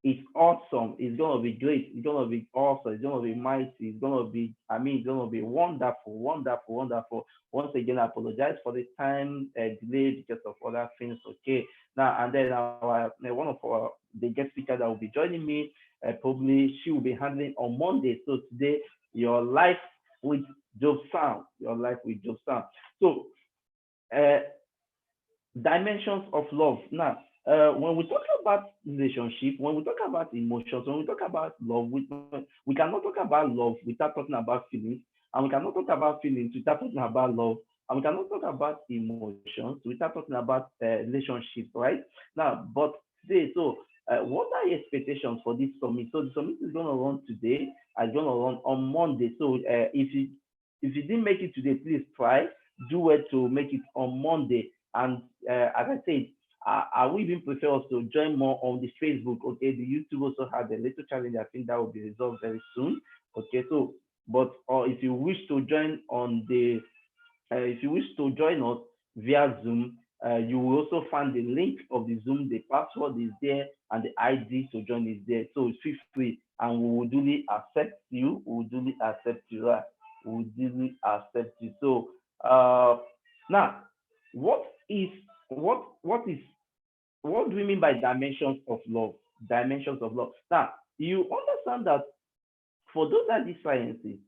it's awesome. It's gonna be great. It's gonna be awesome. It's gonna be mighty. It's gonna be, I mean, it's gonna be wonderful, wonderful, wonderful. Once again, I apologize for the time delay because of other things. Okay, now and then our one of our the guest speaker that will be joining me, probably she will be handling on Monday. So today, your life with Job Sound, your life with Job Sound. So, uh, dimensions of love. Now, when we talk about relationship, when we talk about emotions, when we talk about love, we cannot talk about love without talking about feelings, and we cannot talk about feelings without talking about love, and we cannot talk about emotions without talking about relationships, right? Now, but today, so what are your expectations for this summit? So the summit is going to run today. It's going to run on Monday. So if you didn't make it today, please try do it to make it on Monday. And as I said, I will even prefer us to join more on the Facebook. Okay, the YouTube also had a little challenge. I think that will be resolved very soon. Okay, so but or if you wish to join on the if you wish to join us via Zoom, you will also find the link of the Zoom. The password is there and the ID to join is there. So feel free, and we will duly accept you. We will duly accept you. Right? We will duly accept you. So now, what is what is what do we mean by dimensions of love? Dimensions of love. Now, you understand that for those that do sciences,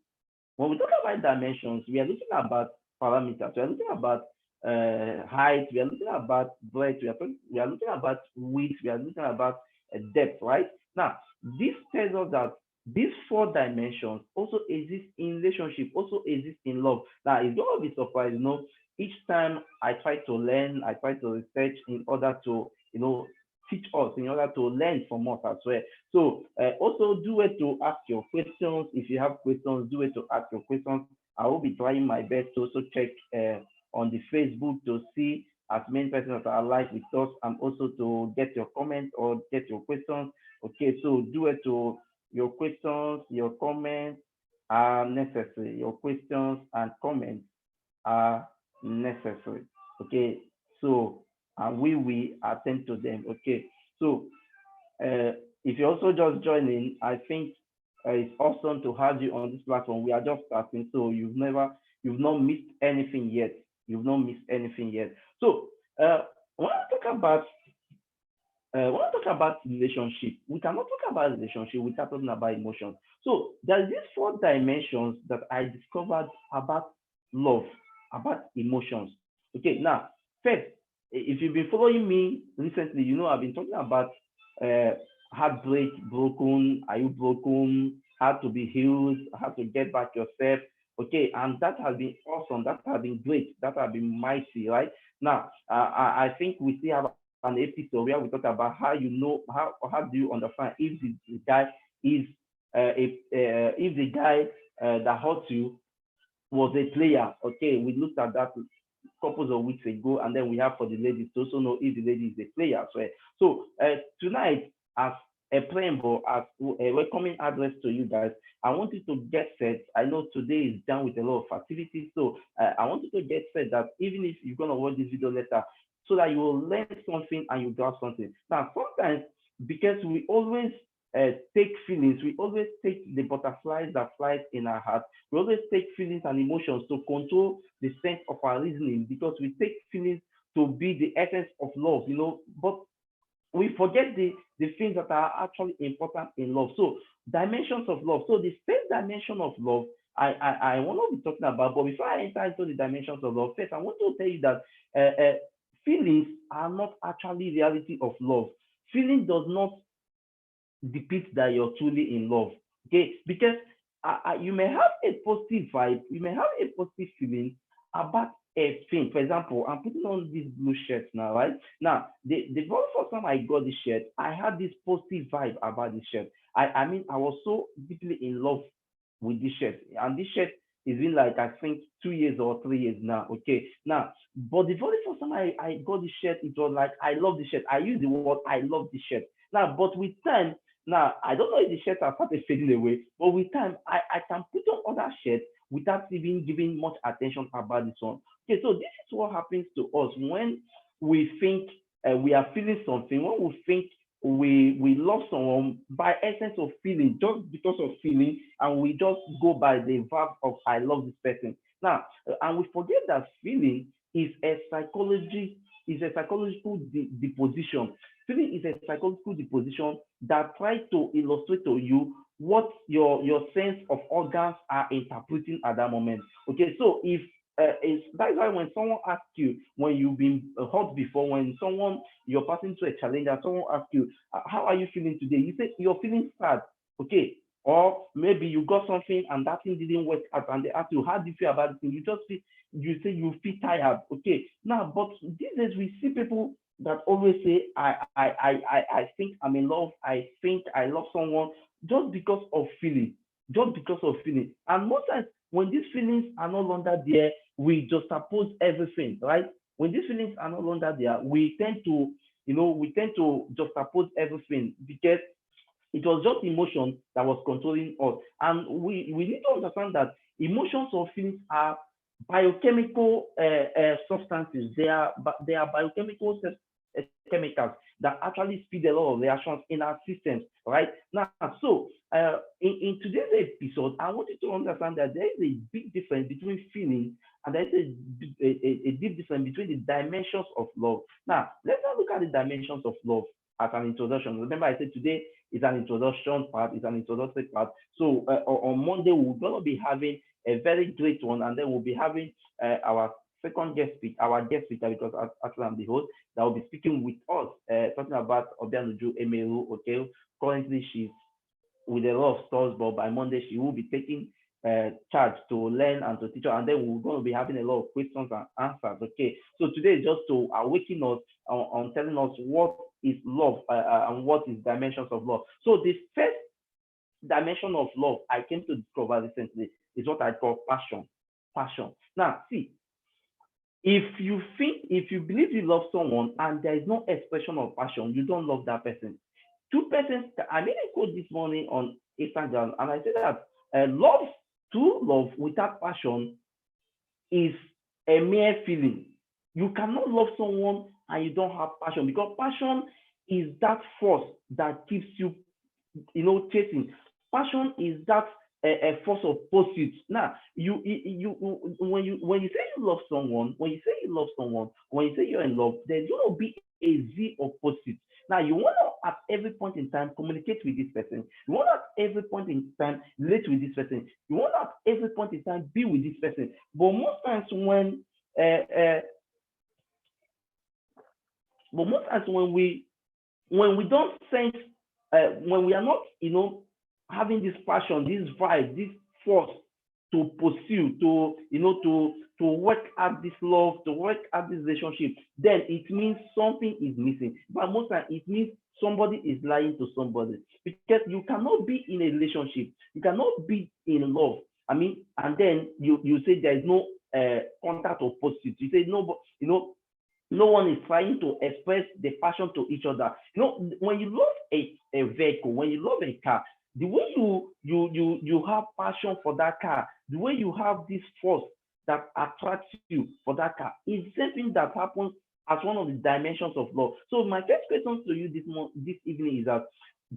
when we talk about dimensions, we are looking about parameters. We are looking about height. We are looking about breadth. We are looking about width. We are looking about depth. Right now, this tells us that these four dimensions also exist in relationship, also exist in love. Now, it's gonna be surprised, each time I try to learn, I try to research in order to, teach us, in order to learn from us as well. So also do it to ask your questions. If you have questions, do it to ask your questions. I will be trying my best to also check on the Facebook to see as many persons that are live with us, and also to get your comments or get your questions. Okay, so do it to your questions, your comments are necessary. Your questions and comments are necessary. Okay, so and we will attend to them. Okay, so if you're also just joining, I think it's awesome to have you on this platform. We are just starting, so you've not missed anything yet. You've not missed anything yet. So when I talk about relationship, we cannot talk about relationship without talking about emotions. So there's these four dimensions that I discovered about love, about emotions. Okay, now first, if you've been following me recently, I've been talking about uh, heartbreak, broken, are you broken, how to be healed, how to get back yourself. Okay, and that has been awesome. That has been great. That has been mighty, right? Now, I think we still have an episode where we talk about how how do you understand if the guy is if the guy that hurt you was a player. Okay, we looked at that couple of weeks ago, and then we have for the ladies to also know if the lady is a player as well. So tonight, as a preamble, as a welcoming address to you guys, I want you to get set. I know today is done with a lot of activities, so I want you to get set that even if you're gonna watch this video later, so that you will learn something and you grasp something. Now, sometimes because we always take feelings, we always take the butterflies that flies in our heart. We always take feelings and emotions to control the sense of our reasoning, because we take feelings to be the essence of love, but we forget the things that are actually important in love. So dimensions of love. So the first dimension of love I want to be talking about, but before I enter into the dimensions of love, first I want to tell you that feelings are not actually reality of love. Feeling does not depict that you're truly in love. Okay, because you may have a positive vibe, you may have a positive feeling about a thing. For example, I'm putting on this blue shirt now, right? Now, the very first time I got this shirt, I had this positive vibe about this shirt. I mean, I was so deeply in love with this shirt, and this shirt is been like I think 2 years or 3 years now. Okay, now, but the very first time I got this shirt, it was like I love this shirt. I use the word I love this shirt. Now, but with time, now, I don't know if the shirts are started fading away, but with time, I can put on other shirts without even giving much attention about this one. Okay, so this is what happens to us when we think we are feeling something, when we think we love someone by essence of feeling, just because of feeling, and we just go by the verb of I love this person. Now, and we forget that feeling is a psychology is a psychological deposition. Feeling is a psychological deposition that tries to illustrate to you what your sense of organs are interpreting at that moment. Okay, so if that's why when someone asks you, when you've been hurt before, when someone you're passing through a challenge and someone asks you, how are you feeling today? You say you're feeling sad, okay? Or maybe you got something and that thing didn't work out, and they ask you, how do you feel about the thing? You just feel, you say you feel tired, okay? Now, but these days we see people that always say, I think I'm in love, I think I love someone, just because of feeling, just because of feeling. And most times when these feelings are no longer there, we just suppose everything, right? When these feelings are no longer there, we tend to, we tend to just suppose everything because it was just emotion that was controlling us. And we need to understand that emotions or feelings are biochemical substances. They are biochemical chemicals that actually speed a lot of reactions in our systems, right? Now, so in today's episode, I want you to understand that there is a big difference between feeling and there is a deep difference between the dimensions of love. Now, let's not look at the dimensions of love as an introduction. Remember, I said today is an introduction part, is an introductory part. So on Monday, we're going to be having a very great one, and then we'll be having our second guest speaker, our guest speaker, because actually I'm the host, that will be speaking with us, talking about Obianuju Emeru. Okay, currently she's with a lot of stores, but by Monday she will be taking charge to learn and to teach her, and then we're going to be having a lot of questions and answers. Okay, so today is just to awaken us on telling us what is love and what is dimensions of love. So the first dimension of love I came to discover recently is what I call passion. Passion. Now, see, if you believe you love someone and there is no expression of passion, you don't love that person. Two persons, I made a quote this morning on Instagram, and I said that love, true love without passion is a mere feeling. You cannot love someone and you don't have passion, because passion is that force that keeps you, chasing. Passion is that a force of pursuit. Now, when you say you love someone, when you say you're in love, there's going to be a z of pursuit. Now, you want to at every point in time communicate with this person. You want to at every point in time relate with this person. You want to at every point in time be with this person. But most times uh, uh, when we don't sense, when we are not, having this passion, this vibe, this force to pursue, to work at this love, to work at this relationship, then it means something is missing. But most times it means somebody is lying to somebody, because you cannot be in a relationship, you cannot be in love. I mean, and then you say there is no contact or pursuit. You say no, but no one is trying to express the passion to each other. When you love a vehicle, when you love a car, the way you have passion for that car, the way you have this force that attracts you for that car, is something that happens as one of the dimensions of love. So my first question to you this evening is that,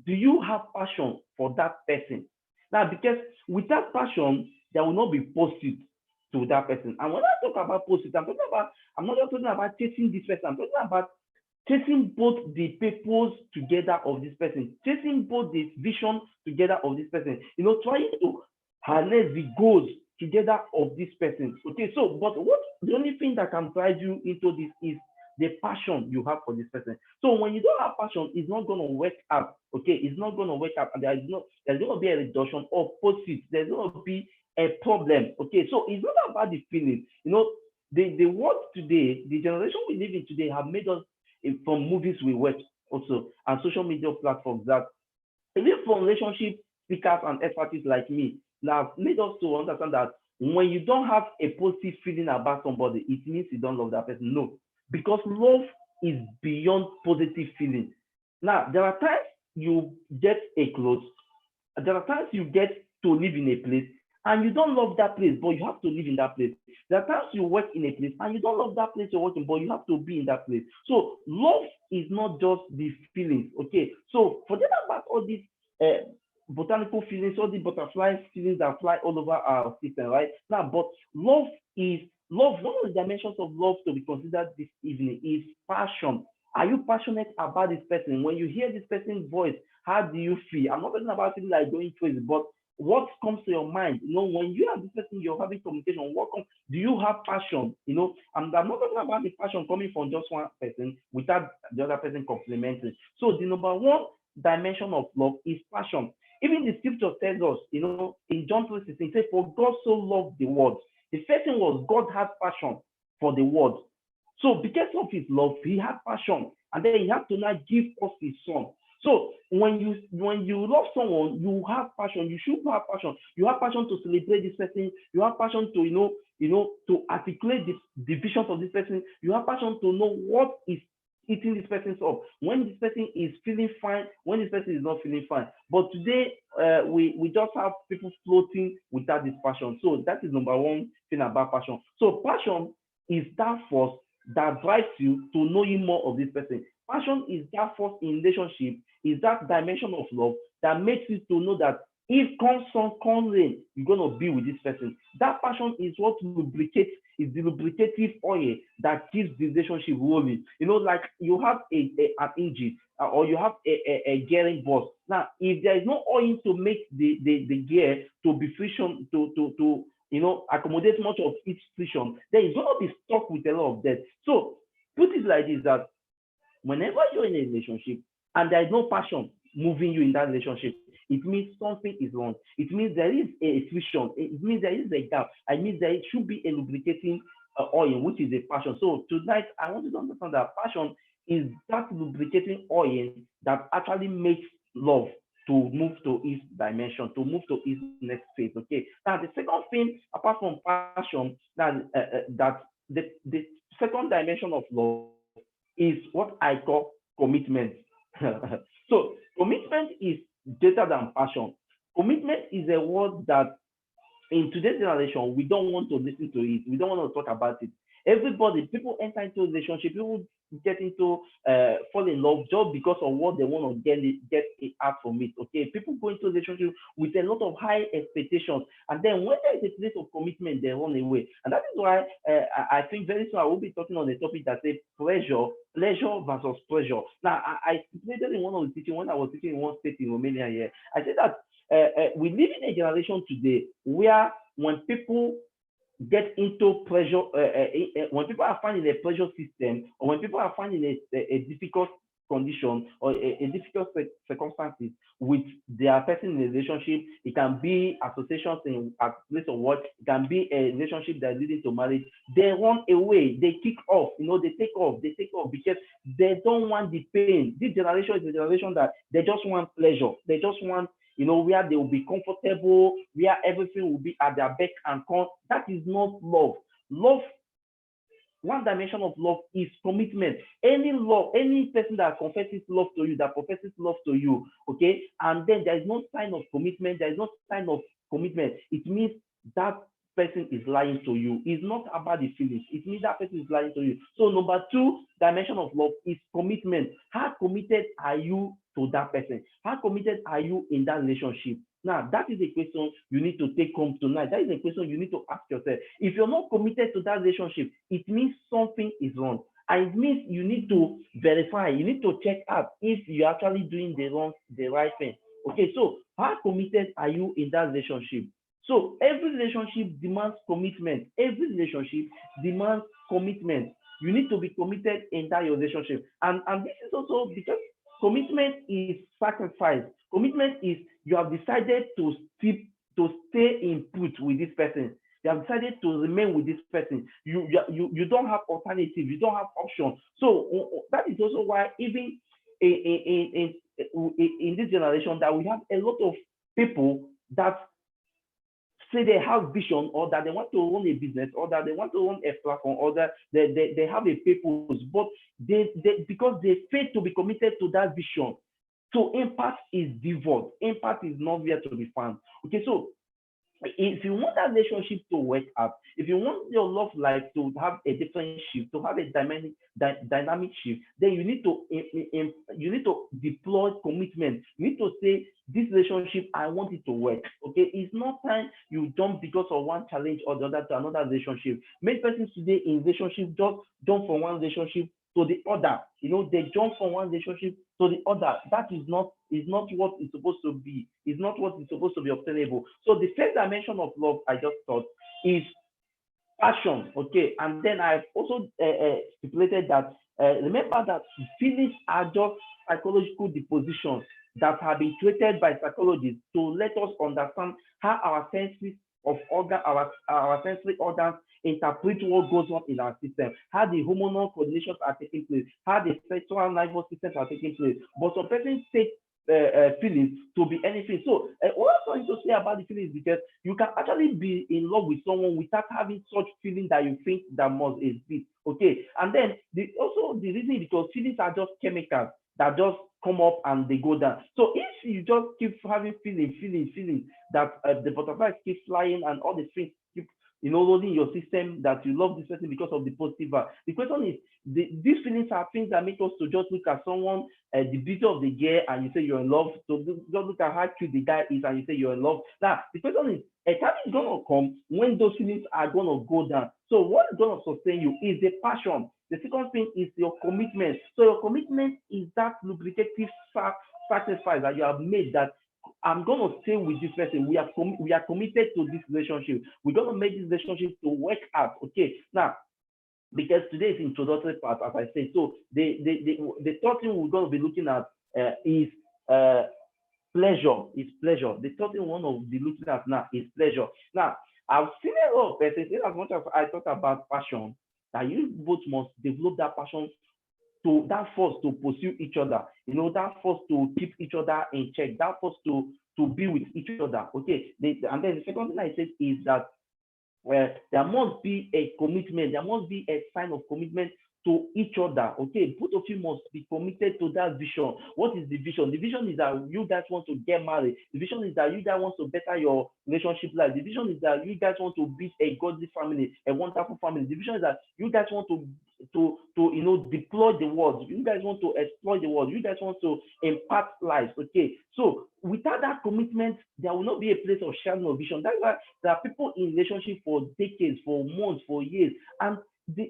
do you have passion for that person? Now, because without passion, there will not be pursuit to that person. And when I talk about pursuit, I'm not just talking about chasing this person. I'm talking about chasing both the purpose together of this person, chasing both the vision together of this person, trying to harness the goals together of this person. Okay, so but what the only thing that can drive you into this is the passion you have for this person. So when you don't have passion, it's not going to work out. Okay, it's not going to work out, and there's going to be a reduction of pursuit. There's going to be a problem. Okay, so it's not about the feeling. The world today, the generation we live in today, have made us, from movies we watch also and social media platforms, that even from relationship speakers and experts like me, now made us to understand that when you don't have a positive feeling about somebody, it means you don't love that person. No, because love is beyond positive feeling. Now, there are times you get a clothes, there are times you get to live in a place, and you don't love that place, but you have to live in that place. There are times you work in a place and you don't love that place you're working, but you have to be in that place. So love is not just the feelings. Okay, so forget about all these uh, botanical feelings, all the butterfly feelings that fly all over our system, right? Now, but love is love. One of the dimensions of love to be considered this evening is passion. Are you passionate about this person? When you hear this person's voice, how do you feel? I'm not talking about feeling like going crazy, but what comes to your mind? When you have this person, you're having communication. Do you have passion? And I'm not talking about the passion coming from just one person without the other person complementing. So the number one dimension of love is passion. Even the scripture tells us, in John 3:16, it says, "For God so loved the world." The first thing was God had passion for the world. So because of his love, he had passion, and then he had to now give us his son. So when you love someone, you have passion. You should have passion. You have passion to celebrate this person. You have passion to to articulate the visions of this person. You have passion to know what is eating this person's up. When this person is feeling fine, when this person is not feeling fine. But today, we just have people floating without this passion. So that is number one thing about passion. So passion is that force that drives you to knowing more of this person. Passion is that force in relationship, is that dimension of love that makes you to know that if comes sun, comes rain, you're gonna be with this person. That passion is what lubricates, is the lubricative oil that keeps the relationship rolling. Like you have an engine, or you have a gearing box. Now, if there is no oil to make the gear to be friction to accommodate much of each friction, then it's gonna be stuck with a lot of debt. So put it like this, that whenever you're in a relationship and there is no passion moving you in that relationship, it means something is wrong. It means there is a friction. It means there is a gap. I mean, there should be a lubricating oil, which is a passion. So tonight, I want you to understand that passion is that lubricating oil that actually makes love to move to its dimension, to move to its next phase. Okay. Now, the second thing, apart from passion, that the second dimension of love is what I call commitment. So commitment is greater than passion. Commitment is a word that in today's generation, we don't want to listen to it. We don't want to talk about it. People enter into a relationship, people get into fall in love just because of what they want to get it out from it. Okay, people go into a relationship with a lot of high expectations, and then when there is a place of commitment, they run away. And that is why I think very soon I will be talking on a topic that says pleasure versus pressure. Now, I stipulated in one of the teaching when I was teaching in one state in Romania here. I said that we live in a generation today where when people get into pressure, when people are finding a pressure system, or when people are finding a difficult condition or a difficult circumstances with their person in a relationship, it can be associations in a place of work, it can be a relationship that is leading to marriage. They run away, they kick off, they take off because they don't want the pain. This generation is a generation that they just want pleasure, they just want where they will be comfortable, where everything will be at their beck and call. That is not love. Love, one dimension of love is commitment. Any person that confesses love to you, that professes love to you, okay, and then there is no sign of commitment, there is no sign of commitment, it means that person is lying to you. It's not about the feelings. It means that person is lying to you. So number two dimension of love is commitment. How committed are you to that person? How committed are you in that relationship? Now, that is a question you need to take home tonight. That is a question you need to ask yourself. If you're not committed to that relationship, it means something is wrong. And it means you need to verify, you need to check out if you're actually doing the right thing. Okay, so how committed are you in that relationship? So every relationship demands commitment. Every relationship demands commitment. You need to be committed in that relationship. And this is also because commitment is sacrifice. Commitment is you have decided to stay in put with this person. You have decided to remain with this person. You don't have alternative. You don't have option. So that is also why even in this generation that we have a lot of people that say they have vision, or that they want to run a business, or that they want to run a platform, or that they have a purpose, but because they fail to be committed to that vision, so impact is devoid. Impact is not there to be found. Okay, so if you want that relationship to work out, if you want your love life to have a different shift, to have a dynamic shift, then you need to deploy commitment. You need to say this relationship, I want it to work. Okay, it's not time you jump because of one challenge or the other to another relationship. Many persons today in relationship just jump from one relationship to the other. They jump from one relationship to the other. That is not what is supposed to be. Is not what is supposed to be obtainable. So the first dimension of love I just thought is passion. Okay, and then I've also stipulated that remember that feelings are just psychological dispositions that have been created by psychologists to let us understand how our senses of organ our sensory organs interpret what goes on in our system, how the hormonal coordinations are taking place, how the sexual nervous systems are taking place. But some persons take feelings to be anything. So what I'm trying to say about the feelings, because you can actually be in love with someone without having such feeling that you think that must exist. Okay, and then also the reason is because feelings are just chemicals that just come up and they go down. So if you just keep having feeling that the butterflies keep flying and all the things keep loading your system, that you love this person because of the positive vibe. The question is, these feelings are things that make us to just look at someone, the beauty of the girl, and you say you're in love. So just look at how cute the guy is and you say you're in love. Now the question is, a time is gonna come when those feelings are gonna go down. So what is gonna sustain you is the passion. The second thing is your commitment. So your commitment is that lubricative sacrifice that you have made, that I'm gonna stay with this person. We are committed to this relationship. We're gonna make this relationship to work out. Okay. Now, because today's introductory part, as I said, so the third thing we're gonna be looking at is uh, pleasure. Is pleasure. The third thing we want to be looking at now is pleasure. Now, I've seen a lot of persons, in as much as I talk about passion, that you both must develop that passion, to that force to pursue each other, that force to keep each other in check, that force to be with each other. Okay. And then the second thing I said is that there must be a commitment. There must be a sign of commitment to each other. Okay, both of you must be committed to that vision. What is the vision? The vision is that you guys want to get married. The vision is that you guys want to better your relationship life. The vision is that you guys want to build a godly family, a wonderful family. The vision is that you guys want to deploy the world. You guys want to exploit the world. You guys want to impact lives. Okay, so without that commitment, there will not be a place of sharing of vision. That's why there are people in relationship for decades, for months, for years, and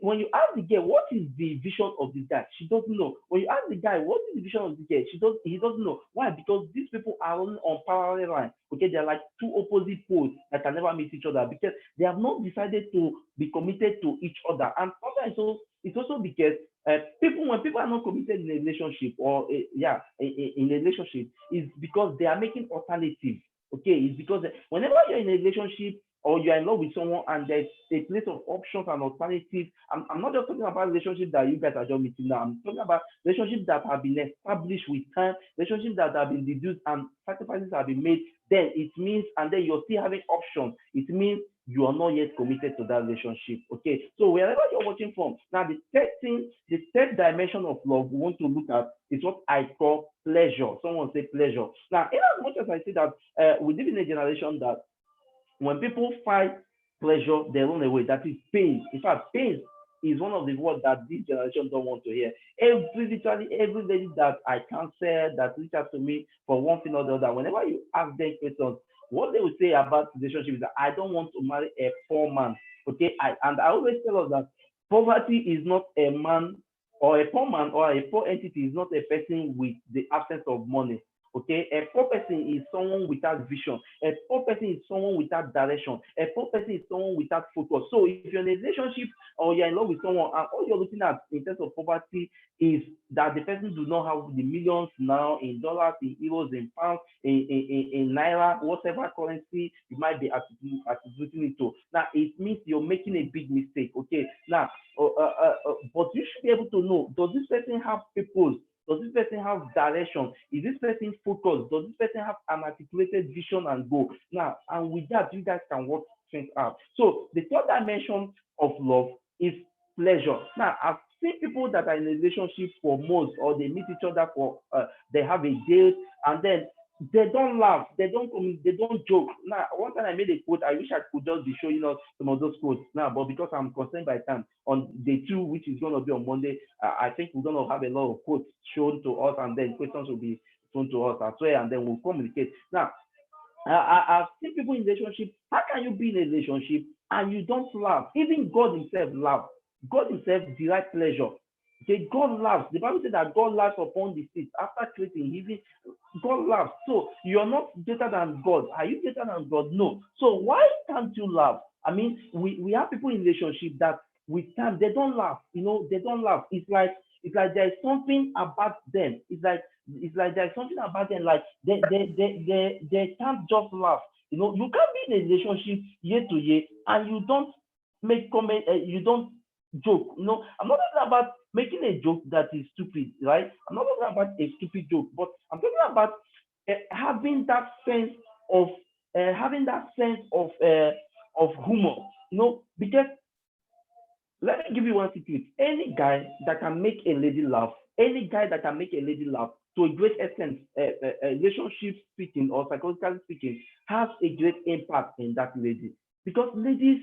when you ask the girl what is the vision of this guy, she doesn't know. When you ask the guy what is the vision of this guy, he doesn't know. Why? Because these people are only on parallel lines. Okay, they're like two opposite poles that can never meet each other, because they have not decided to be committed to each other. And sometimes it's also because when people are not committed in a relationship, or in a relationship, is because they are making alternatives. Okay, it's because whenever you're in a relationship or you're in love with someone and there's a place of options and alternatives, I'm not just talking about relationships that you guys are just meeting now. I'm talking about relationships that have been established with time, relationships that have been deduced and sacrifices have been made. Then it means, and then you're still having options. It means you are not yet committed to that relationship. Okay, so wherever you're watching from, now the third dimension of love we want to look at is what I call pleasure. Someone say pleasure. Now, in as much as I say that we live in a generation that when people find pleasure, they run away. That is pain. In fact, pain is one of the words that this generation don't want to hear. Literally every lady that I counsel, that reach out to me for one thing or the other, whenever you ask them questions, what they will say about relationship is that I don't want to marry a poor man. Okay, I always tell us that poverty is not a man, or a poor man or a poor entity is not a person with the absence of money. Okay, a poor person is someone without vision. A poor person is someone without direction. A poor person is someone without focus. So if you're in a relationship or you're in love with someone and all you're looking at in terms of poverty is that the person do not have the millions now in dollars, in euros, in pounds, in naira, whatever currency you might be attributing it to. Now it means you're making a big mistake. Okay, now but you should be able to know, does this person have purpose? Does this person have direction? Is this person focused? Does this person have an articulated vision and goal? Now, and with that, you guys can work things out. So the third dimension of love is pleasure. Now, I've seen people that are in a relationship for months, or they meet each other for they have a date, and then They don't laugh, they don't joke. Now, one time I made a quote. I wish I could just be showing us some of those quotes now, but because I'm concerned by time, on day two, which is going to be on Monday, I think we're going to have a lot of quotes shown to us, and then questions will be shown to us as well, and then we'll communicate. Now, I've seen people in relationship. How can you be in a relationship and you don't laugh? Even God Himself laughs. God Himself derives pleasure. Okay, God laughs. The Bible says that God laughs upon the seat after creating. Even God laughs. So you're not greater than God. Are you greater than God? No. So why can't you laugh? I mean, we have people in relationship that with time they don't laugh. They don't laugh. It's like there's something about them. It's like there's something about them. Like they can't just laugh. You can't be in a relationship year to year and you don't make comment. You don't joke. I'm not talking about making a joke that is stupid, right? I'm not talking about a stupid joke, but I'm talking about having that sense of of humor. Because let me give you one secret. Any guy that can make a lady laugh, any guy that can make a lady laugh to a great extent, relationship speaking or psychologically speaking, has a great impact in that lady. Because ladies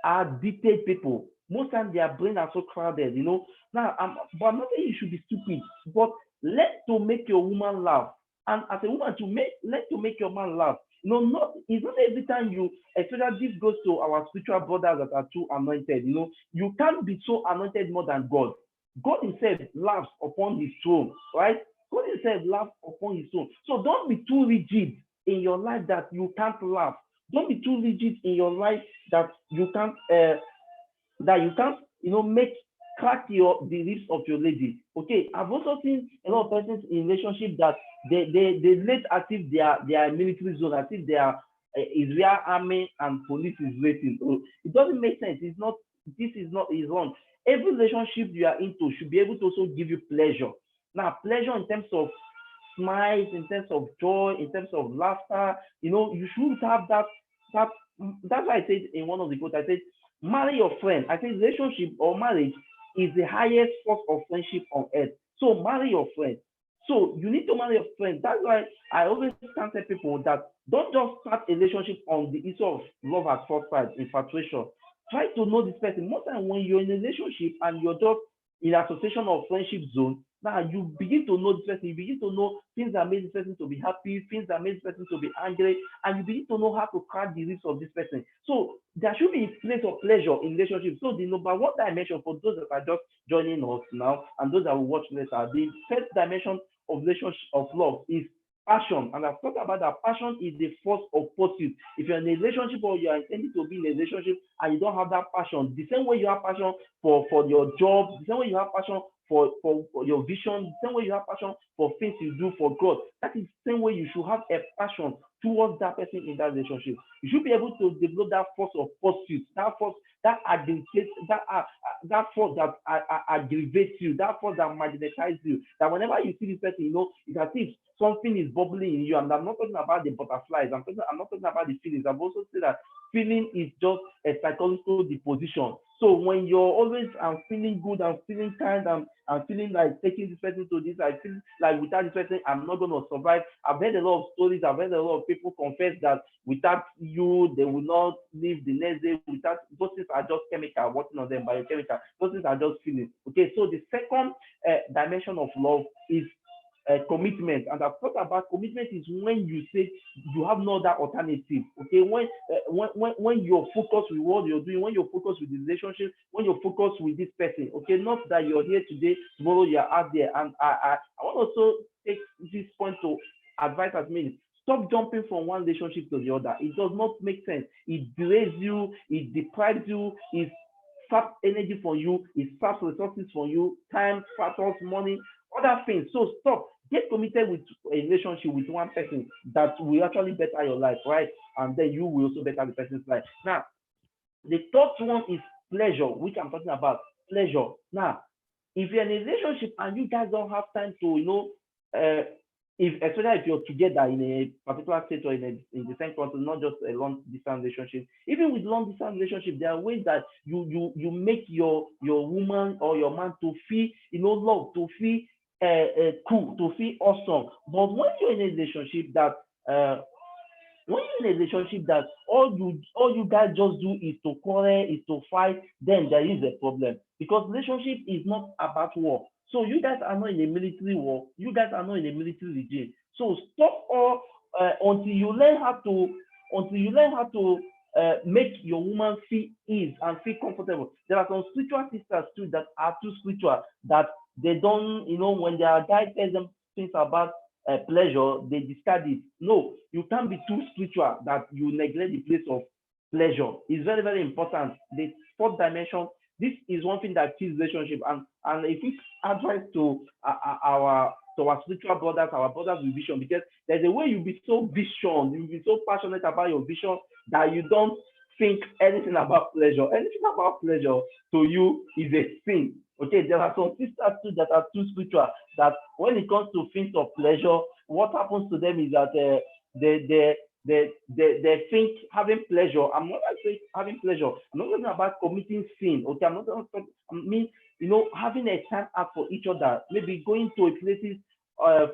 are detailed people. Most times their brain are so crowded. Now, but I'm not saying you should be stupid, but let to make your woman laugh. And as a woman, let to make your man laugh. Not it's not every time you, especially this goes to our spiritual brothers that are too anointed. You can't be so anointed more than God. God Himself laughs upon His throne, right? God Himself laughs upon His throne. So don't be too rigid in your life that you can't laugh. Don't be too rigid in your life that you can't make crack the lips of your lady. Okay, I've also seen a lot of persons in relationship that they relate as if they are military zone, as if they are Israel army and police is waiting. So it doesn't make sense. It's not. This is not is wrong. Every relationship you are into should be able to also give you pleasure. Now, pleasure in terms of smiles, in terms of joy, in terms of laughter. You should have that. That that's why I said in one of the quotes. I said, marry your friend. I said relationship or marriage is the highest form of friendship on earth. So marry your friend. So you need to marry your friend. That's why I always counsel people that don't just start a relationship on the issue of love at first sight, infatuation. Try to know this person. Most time when you're in a relationship and you're just in association of friendship zone, now you begin to know this person. You begin to know things that make this person to be happy, things that make this person to be angry, and you begin to know how to crack the lips of this person. So there should be a place of pleasure in relationship. So the number one dimension for those that are just joining us now and those that will watch later, the first dimension of relationship of love is passion. And I've talked about that passion is the force of pursuit. If you're in a relationship or you are intending to be in a relationship and you don't have that passion, the same way you have passion for your job, the same way you have passion for your vision, the same way you have passion for things you do for God, that is the same way you should have a passion towards that person in that relationship. You should be able to develop that force of pursuit, that force that aggravates, that force that aggravates you, that force that magnetizes you. That whenever you see this person, it's as if something is bubbling in you. And I'm not talking about the butterflies. I'm not talking about the feelings. I've also said that feeling is just a psychological deposition. So when you're always feeling good, I'm feeling kind, I'm feeling like taking this person to this, I feel like without this person, I'm not going to survive. I've heard a lot of stories, I've heard a lot of people confess that without you, they will not live the next day. Without those things are just chemical, working on them biochemical. Those things are just feelings. Okay, so the second dimension of love is commitment. And I've thought about commitment is when you say you have no other alternative. Okay, when you're focused with what you're doing, when you're focused with the relationship, when you're focused with this person. Okay, not that you're here today, tomorrow you're out there. And I want to also take this point to advise as many. Stop jumping from one relationship to the other. It does not make sense. It delays you, it deprives you, it saps energy from you, it saps resources from you, time, factors, money, other things. So stop. Get committed with a relationship with one person that will actually better your life, right? And then you will also better the person's life. Now, the third one is pleasure, which I'm talking about. Pleasure. Now, if you're in a relationship and you guys don't have time to, if especially if you're together in a particular state or in the same country, not just a long distance relationship. Even with long distance relationship, there are ways that you make your woman or your man to feel love, to feel cool, to feel awesome. But when you're in a relationship that uh, all you guys just do is to quarrel, is to fight, then there is a problem, because relationship is not about war. So you guys are not in a military war. You guys are not in a military regime. So stop all until you learn how to make your woman feel ease and feel comfortable. There are some spiritual sisters too that are too spiritual that they don't, when their guy tells them things about pleasure, they discard it. No, you can't be too spiritual that you neglect the place of pleasure. It's very, very important. The fourth dimension, this is one thing that kills relationship. And if we advise to our spiritual brothers, our brothers with vision, because there's a way you'll be so vision, you'll be so passionate about your vision that you don't think anything about pleasure. Anything about pleasure to you is a sin. Okay, there are some sisters too that are too spiritual that when it comes to things of pleasure, what happens to them is that they, they, they think having pleasure. I'm not saying having pleasure. I'm not talking about committing sin. Okay, I'm not talking. I mean, having a time out for each other. Maybe going to a places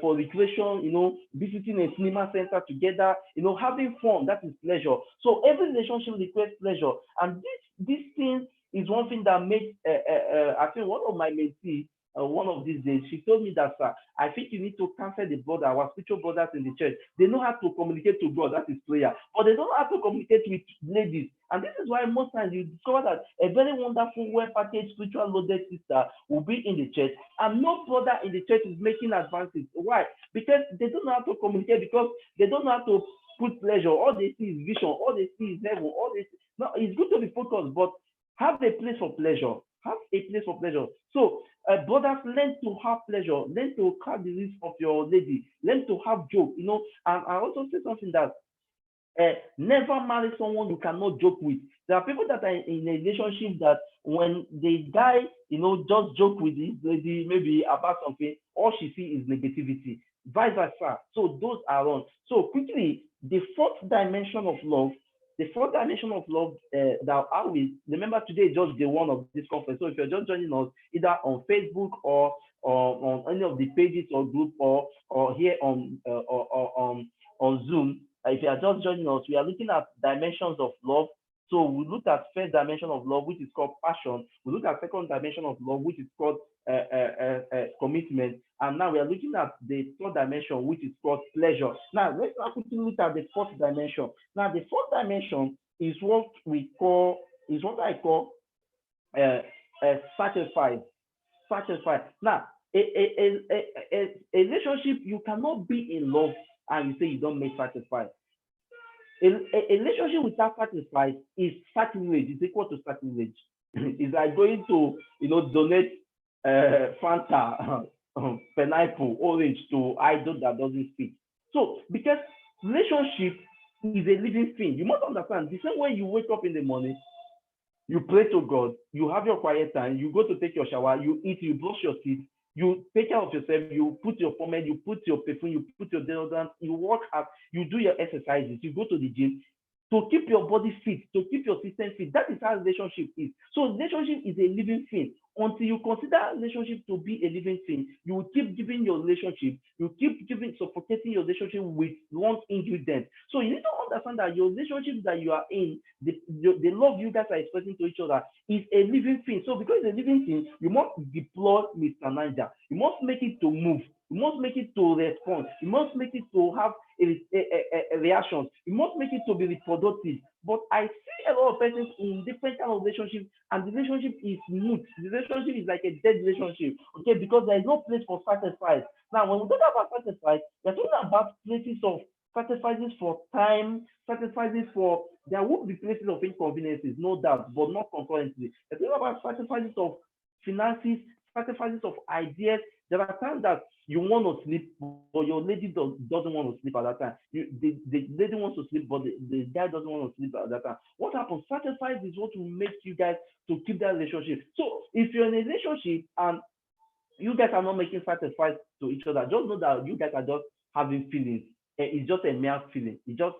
for recreation. Visiting a cinema center together. Having fun. That is pleasure. So every relationship requires pleasure, and this thing is one thing that makes I think one of my mentees one of these days, she told me that, sir, I think you need to cancel the brother, our spiritual brothers in the church. They know how to communicate to God, that is prayer, but they don't know how to communicate with ladies. And this is why most times you discover that a very wonderful, well-packaged, spiritual loaded sister will be in the church, and no brother in the church is making advances. Why? Because they don't know how to communicate, because they don't know how to put pleasure. All they see is vision, all they see is level, all they see. No, it's good to be focused, but have a place for pleasure. Have a place for pleasure. So, brothers, learn to have pleasure. Learn to cut the wrist of your lady. Learn to have joke. And I also say something that never marry someone you cannot joke with. There are people that are in a relationship that when the guy, just joke with his lady, maybe about something, all she sees is negativity. Vice versa. So those are wrong. So quickly, the fourth dimension of love that I will remember today is just the one of this conference. So if you're just joining us either on Facebook or on any of the pages or group or here on Zoom, if you are just joining us, we are looking at dimensions of love. So we look at first dimension of love, which is called passion. We look at second dimension of love, which is called commitment. And now we are looking at the third dimension, which is called pleasure. Now let's quickly look at the fourth dimension. Now the fourth dimension is what I call sacrifice. Sacrifice. Now a relationship, you cannot be in love and you say you don't make sacrifice. A relationship without sacrifice is sacrilege. It's equal to sacrilege. It's like going to donate Fanta, pineapple, orange to idol that doesn't speak. So because relationship is a living thing, you must understand. The same way you wake up in the morning, you pray to God, you have your quiet time, you go to take your shower, you eat, you brush your teeth, you take care of yourself, you put your pomade, you put your perfume, you put your deodorant, you work out, you do your exercises, you go to the gym to keep your body fit, to keep your system fit. That is how relationship is. So relationship is a living thing. Until you consider relationship to be a living thing, you will keep giving your relationship, you keep suffocating your relationship with wrong ingredients. So you need to understand that your relationship that you are in, the love you guys are expressing to each other is a living thing. So because it's a living thing, you must deploy Mr. Niger. You must make it to move. You must make it to respond. You must make it to have a reaction. You must make it to be reproductive. But I see a lot of persons in different kind of relationships, and the relationship is mute. The relationship is like a dead relationship, okay? Because there is no place for sacrifice. Now, when we talk about sacrifice, we're talking about places of sacrifices for time, sacrifices for, there will be places of inconveniences, no doubt, but not concurrently. We're talking about sacrifices of finances, sacrifices of ideas. There are times that you want to sleep, but your lady doesn't want to sleep at that time. The lady wants to sleep, but the guy doesn't want to sleep at that time. What happens? Sacrifice is what will make you guys to keep that relationship. So if you're in a relationship and you guys are not making sacrifice to each other, just know that you guys are just having feelings. It's just a mere feeling. It's just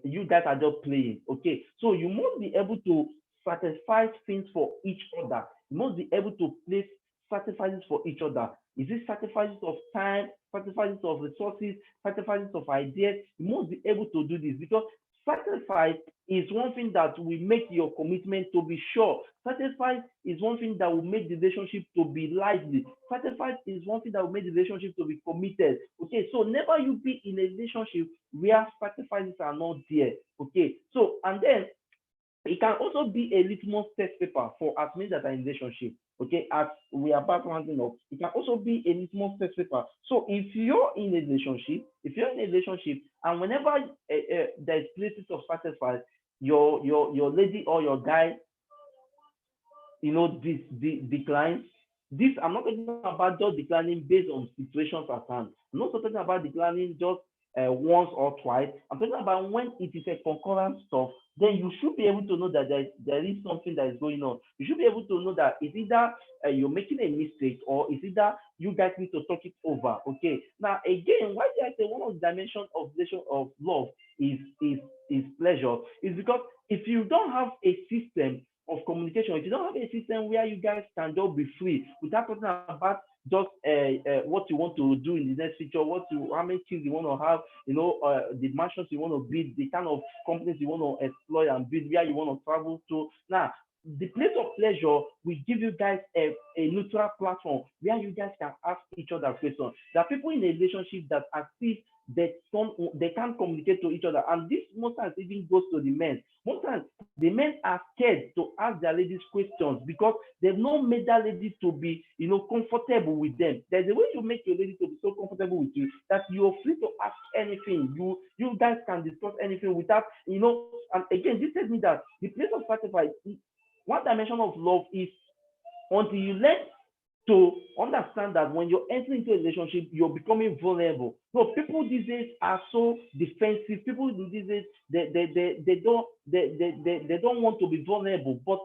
you guys are just playing. Okay. So you must be able to sacrifice things for each other. You must be able to place sacrifices for each other. Is it sacrifices of time, sacrifices of resources, sacrifices of ideas? You must be able to do this because sacrifice is one thing that will make your commitment to be sure. Sacrifice is one thing that will make the relationship to be lively. Sacrifice is one thing that will make the relationship to be committed. Okay, so never you be in a relationship where sacrifices are not there. Okay, so and then it can also be a litmus test paper for as many that are in relationship. Okay, as we are back rounding up, it can also be a litmus test paper. So if you're in a relationship, and whenever there's places of sacrifice, your lady or your guy, this declines. This I'm not talking about just declining based on situations at hand. I'm not talking about declining just once or twice. I'm talking about when it is a concurrent stuff. Then you should be able to know that there is something that is going on. You should be able to know that it's either you're making a mistake or it's either you guys need to talk it over. Okay. Now again, why did I say one of the dimensions of relation of love is pleasure? Is because if you don't have a system of communication, if you don't have a system where you guys can just be free without talking about just what you want to do in the next future, how many kids you want to have, the mansions you want to build, the kind of companies you want to exploit and build, where you want to travel to. Now, the place of pleasure will give you guys a neutral platform where you guys can ask each other questions. There are people in a relationship that as if they can't communicate to each other, and this most times even goes to the men. Most times the men are scared to ask their ladies questions because they've not made that lady to be, comfortable with them. There's a way you make your lady to be so comfortable with you that you're free to ask anything. You guys can discuss anything without, and again, this tells me that the place of sacrifice, one dimension of love is until you learn to understand that when you're entering into a relationship, you're becoming vulnerable. So people these days are so defensive. People these days they don't want to be vulnerable. But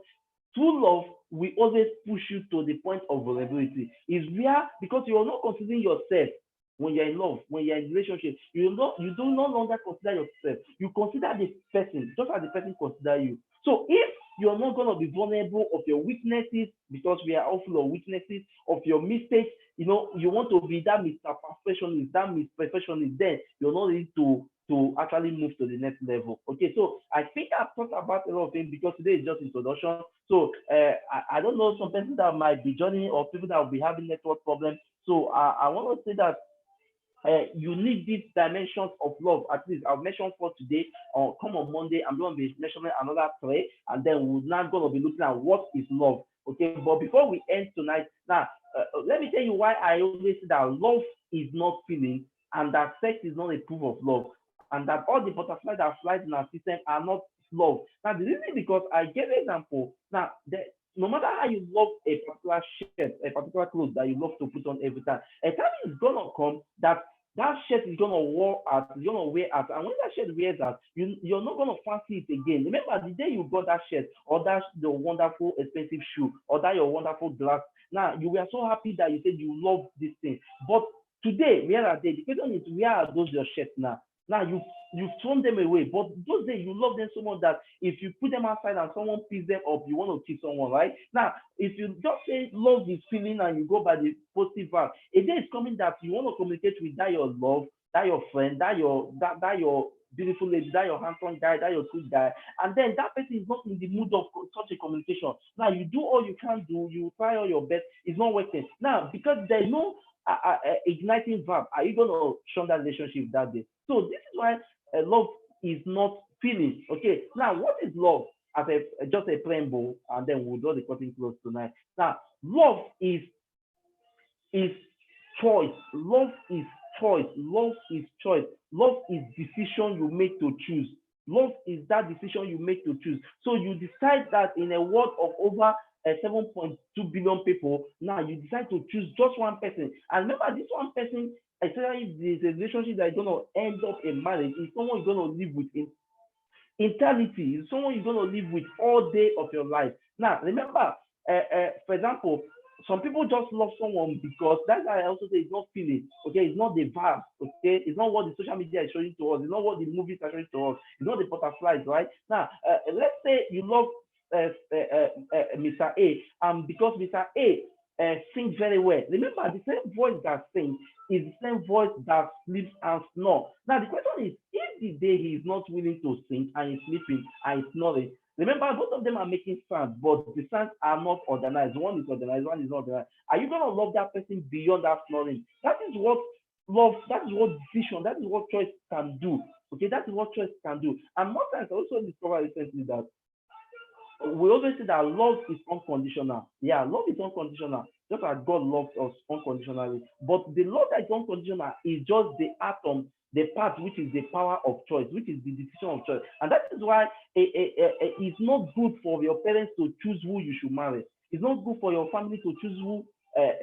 true love will always push you to the point of vulnerability. Is where because you are not considering yourself when you're in love, when you're in relationship, you do no longer consider yourself. You consider the person just as the person consider you. So if you're not going to be vulnerable of your weaknesses because we are all full of weaknesses, of your mistakes. You want to be that Mr. Perfectionist, that Miss Perfectionist, then you're not ready to actually move to the next level. Okay, so I think I've talked about a lot of things because today is just introduction. So I don't know some people that might be joining or people that will be having network problems. So I want to say that you need these dimensions of love. At least I've mentioned for today. Come on Monday, I'm going to be mentioning another three, and then we're now going to be looking at what is love. Okay, but before we end tonight, now let me tell you why I always say that love is not feeling, and that sex is not a proof of love, and that all the butterflies that fly in our system are not love. Now the reason because I gave an example. Now no matter how you love a particular shirt, a particular clothes that you love to put on every time, a time is gonna come that shirt is gonna wear out, and when that shirt wears out, you're not gonna fancy it again. Remember the day you got that shirt or that the wonderful expensive shoe or that your wonderful glass. Now you were so happy that you said you love this thing, but today where are they? The question is where are those your shirts now? Now you've thrown them away, but those days you love them so much that if you put them outside and someone picks them up, you want to kill someone, right? Now, if you just say love is feeling and you go by the positive vibe, a day is coming that you want to communicate with that your love, that your friend, that your beautiful lady, that your handsome guy, that your good guy, and then that person is not in the mood of such a communication. Now you do all you can do, you try all your best, it's not working. Now because there's no igniting verb, are you gonna shun that relationship that day? So this is why love is not feeling. Okay, now what is love? As a just a preamble, and then we'll draw the curtain close tonight. Now, love is choice. Love is choice. Love is choice. Love is decision you make to choose. Love is that decision you make to choose. So you decide that in a world of over 7.2 billion people, now you decide to choose just one person. And remember, this one person, especially if there's a relationship that is going to end up in marriage, is someone you're going to live with in eternity. Is someone you're going to live with all day of your life. Now, remember, for example, some people just love someone because that's why I also say it's not feeling. Okay, it's not the vibe. Okay, it's not what the social media is showing to us. It's not what the movies are showing to us. It's not the butterflies, right? Now, let's say you love Mr. A, because Mr. A sing very well. Remember, the same voice that sings is the same voice that sleeps and snores. Now, the question is, if the day he is not willing to sing and he's sleeping and he's snoring, remember, both of them are making sounds, but the sounds are not organized. One is organized, one is not organized. Are you going to love that person beyond that snoring? That is what love, that is what decision, that is what choice can do. Okay, that is what choice can do. And most times, I also discovered recently that we always say that love is unconditional. Yeah, love is unconditional. Just as God loves us unconditionally. But the love that is unconditional is just the atom, the part which is the power of choice, which is the decision of choice. And that is why it's not good for your parents to choose who you should marry. It's not good for your family to choose who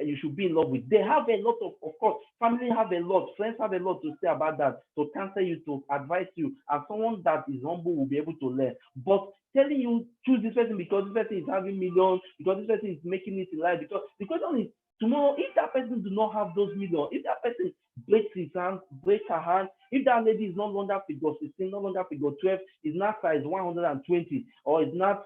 you should be in love with. They have a lot of course, family have a lot, friends have a lot to say about that, to counsel you, to advise you, and someone that is humble will be able to learn. But telling you choose this person because this person is having millions, because this person is making it in life, because the question is tomorrow if that person do not have those millions, if that person breaks his hand, breaks her hand, if that lady is no longer figure 16, no longer figure 12, is not size 120, or is not,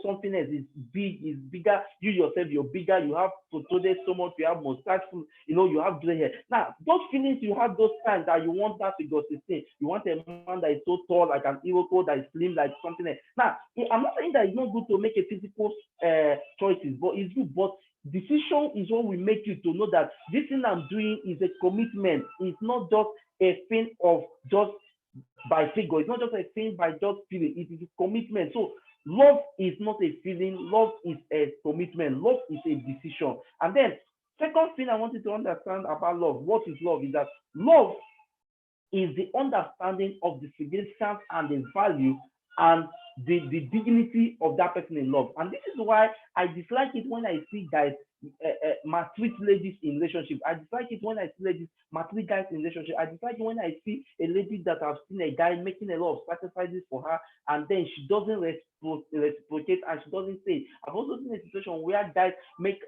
something else is big, is bigger, you yourself, you're bigger, you have protruded so much, you have mustache, you have gray hair. Now, those feelings you have those times that you want that figure 16, you want a man that is so tall, like an Iroko, that is slim, like something else. Now, I'm not saying that it's not good to make a physical choices, but it's good. But decision is what will make you to know that this thing I'm doing is a commitment. It's not just a thing of just by figure. It's not just a thing by just feeling. It is a commitment. So love is not a feeling. Love is a commitment. Love is a decision. And then second thing I wanted to understand about love, what is love, is that love is the understanding of the significance and the value and the dignity of that person in love. And this is why I dislike it when I see guys maltreat ladies in relationship. I dislike it when I see ladies maltreat guys in relationship. I dislike it when I see a lady that I've seen a guy making a lot of sacrifices for her, and then she doesn't reciprocate and she doesn't say. I've also seen a situation where guys make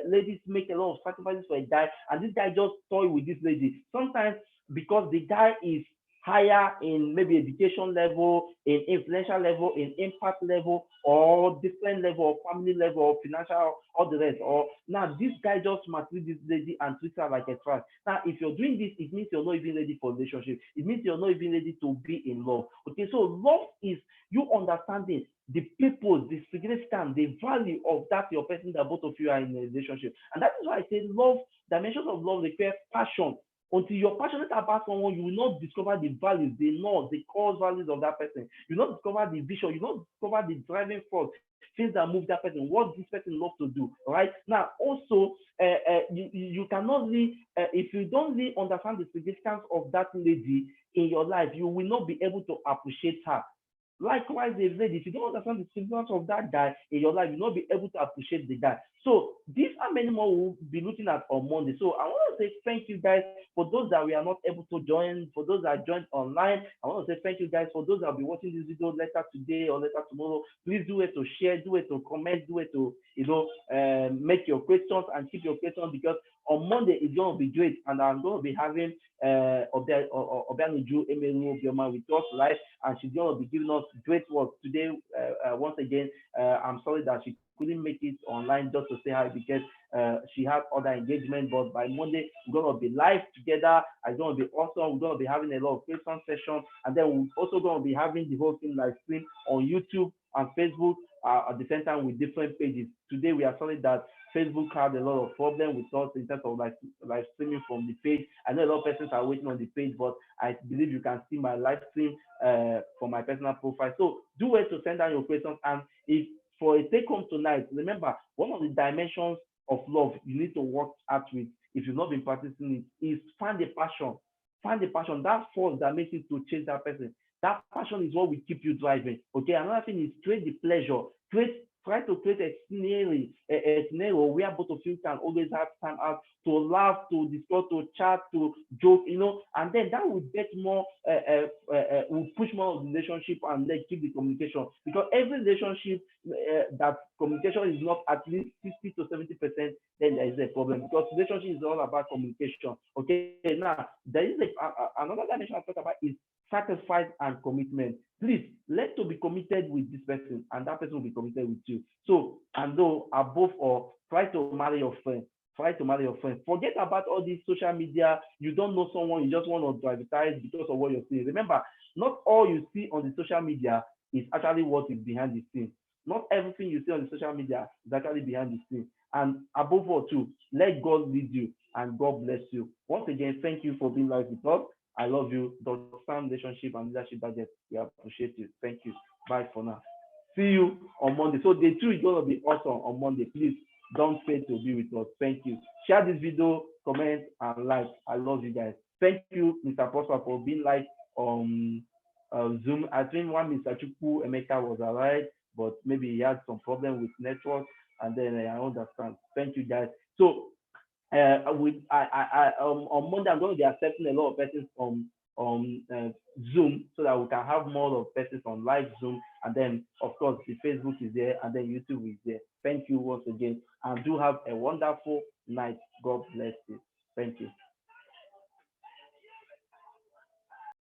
ladies make a lot of sacrifices for a guy, and this guy just toy with this lady. Sometimes because the guy is higher in maybe education level, in influential level, in impact level, or different level, or family level, or financial, all the rest. Or now this guy just maltreat this lady and treats her like a trash. Now, if you're doing this, it means you're not even ready for relationship. It means you're not even ready to be in love. Okay, so love is you understanding the purpose, the significance, the value of that your person that both of you are in a relationship. And that is why I say love, dimensions of love require passion. Until you're passionate about someone, you will not discover the values, the norms, the core values of that person. You will not discover the vision, you will not discover the driving force, things that move that person, what this person loves to do. Right now, also, you cannot really, if you don't really understand the significance of that lady in your life, you will not be able to appreciate her. Likewise, a lady, if you don't understand the significance of that guy in your life, you'll not be able to appreciate the guy. So these are many more we'll be looking at on Monday. So I want to say thank you guys for those that we are not able to join, for those that joined online. I want to say thank you guys for those that will be watching this video later today or later tomorrow. Please do it to share, do it to comment, do it to make your questions and keep your questions, because on Monday it's going to be great, and I'm going to be having Obianuju Emeru Obioma with us live, and she's going to be giving us great work today. Once again, I'm sorry that she couldn't make it online just to say hi, because she has other engagement. But by Monday, we're going to be live together. It's going to be awesome. We're going to be having a lot of question sessions, and then we're also going to be having the whole thing live stream on YouTube and Facebook at the same time with different pages. Today, we are sorry that Facebook had a lot of problem with us in terms of live streaming from the page. I know a lot of persons are waiting on the page, but I believe you can see my live stream for my personal profile. So do wait to send down your questions. And if for a take home tonight, remember, one of the dimensions of love you need to work out with, if you've not been practicing it, is find a passion. Find a passion, that force that makes you to chase that person. That passion is what will keep you driving. Okay, another thing is create the pleasure. Try to create a scenario where both of you can always have time out to laugh, to discuss, to chat, to joke, and then that will get more, will push more of the relationship, and then keep the communication. Because every relationship that communication is not at least 60 to 70%, then there is a problem. Because relationship is all about communication. Okay, now there is another dimension I talk about is sacrifice and commitment. please let to be committed with this person, and that person will be committed with you. So, and though above all, try to marry your friend. Try to marry your friend. Forget about all these social media. You don't know someone, you just want to advertise because of what you're seeing. Remember, not all you see on the social media is actually what is behind the scene. Not everything you see on the social media is actually behind the scene. And above all, too, let God lead you and God bless you. Once again, thank you for being live with us. I love you. Dr. Sam Relationship and Leadership Budget. We appreciate you. Thank you. Bye for now. See you on Monday. So day 2 is going to be awesome on Monday. Please don't fail to be with us. Thank you. Share this video, comment, and like. I love you guys. Thank you, Mr. Prosper, for being live on Zoom. I think one Mr. Chukwu Emeka was alright, but maybe he had some problem with network, and then I understand. Thank you, guys. So on Monday I'm going to be accepting a lot of persons on Zoom, so that we can have more of persons on live Zoom, and then of course the Facebook is there, and then YouTube is there. Thank you once again, and do have a wonderful night. God bless you. Thank you.